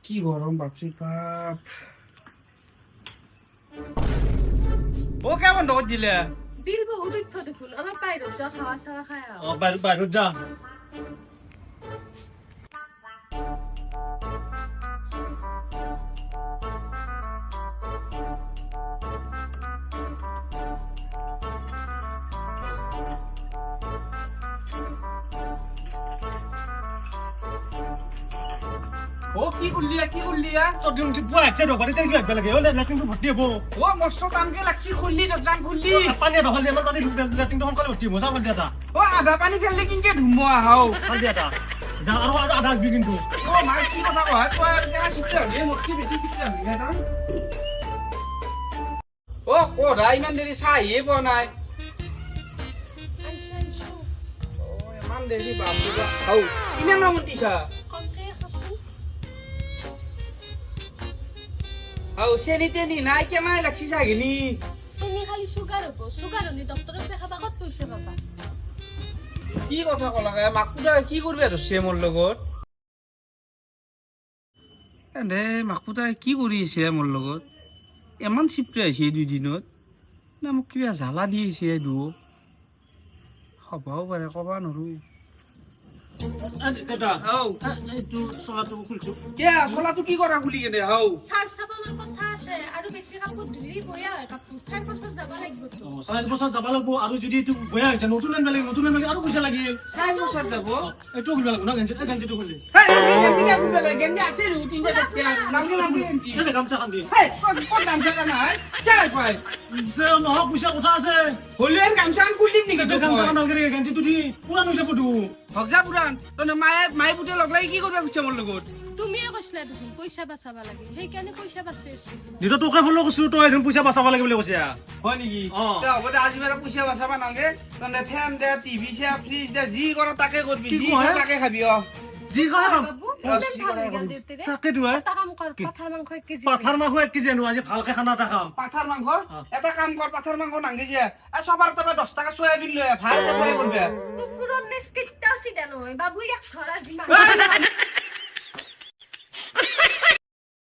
কি গৰম বাপৰে বাপ। ও কেমন ডৰ দিলে? বিল বহুত উঠব দেখোন, অলপ বাইৰত যা, খাৱা চাৱা খাই আহ। বাইরত যা। ও কি করলি চট্টগ্রাম পুয়া একসাথে ঢোকাতে কি হইবে লাগে ওলে ল্যাট্রিন ভর্তি হবো ও মস্ত টানকে লাগছি খুললি দরজান খুললি পানি ঢোকাল দিয়ে পানি ঢুকতে ল্যাট্রিন তখন কলে ভর্তি হবো সাবান দিয়া ও আধা পানি ফেললে কিনকে ধুমা হাও সাবান দিয়া যা আরো আধা আসবি কিন্তু ও মাই কি কথা কয় কয় দেখা শিখতে হবে মস্তি বেশি শিখতে হবে না ও কোডা ইমান দেরি চাইয়ে পোৱা নাই ও ইমান দেৰি বাপৰে হাও ইমান নাম দিছা কমকে খাচোন। হাও চেনি তেনি নাই কেমাই লাগছি চাগিনি চেনি খালি চুগাৰ হ'ব, চুগাৰ হ'লে ডক্তৰক দেখাবা ক'ত পইচা পাবা। কি কথা কলা মাকুটা কি করবে ধরছে মোর লগত এনে মাকুটা কি কৰি আছে মোৰ লগত এমান চিপটে আহিছে এই দুদিনত না মোক কিবা জ্বালা দি আছে দুও হবাও পাৰে কবা নৰো দাদা হাও এইটো চলাটো খুলছো কে চলাটো কি কৰা খুলি কেনে হাও চাৰ্ফ চাবোনৰ কথা আছে আৰু বেছি কাপোৰ ধুলি বয়া হয়, কাপোৰ 4 বছৰ যাব লাগিব তো। 4 বছৰ যাব লাগব আৰু যদি এইটো বেয়া হৈছে নতুন আনিব লাগে আৰু পইচা লাগিল 4 বছৰ যাব এইটো খুলিব লাগিব না গেঞ্জিটো খুলি হেই গেঞ্জি কে খুলে গেঞ্জি আছে ৰু তিনটা চারটা নালগে নালগে গেঞ্জি এই গামছা খান দি হেই কোন গামছা নাই চাই পাই নহয় পইচা কথা আছে হলিয়াৰ গামছা খুলিম নেকি এই গামছা নালগে গেঞ্জিটো দি পুৰা হৈছে পদু ভগজা পুৰাণ তনে মায়ে পুতে লগ লাগি কি কৰিব খুজিছে মোৰ লগত তুমিয়ে কৈছিলা দেখোন পইচা বাচাবা লাগে, সেইকাৰণে পইচা বাচি আছো। যেটা তোকে ফলো করছিস তো এখন পয়সা বাঁচাবা লাগে বলে কইছে হয় নেকি হ'ব দে আজি বাৰে পইচা বাচাবা নালগে তনে ফেন দে টিভি চে ফ্ৰিজ দে যি কৰ তাকে কৰবি যি কৰ তাকে খাবি জি কয় বাবু ইমান ভাল লাগিল দেউতাৰে। তাকে দুয়ে এটা কাম কৰ, পাঠাৰ মাংস 1 কেজি পাঠাৰ মাংস 1 কেজি আনো আজি ভালকে খানা এটা খাম পাঠাৰ মাংস এটা কাম কৰ পাঠাৰ মাংস নাংগে যে সবাৰ তবে 10 টাকা সয়াবিন লৈ ভাল কৰি কৰবি কুকুৰৰ নেস্তিকটাও চিধা নহয় বাবু, এক ধৰা যিমান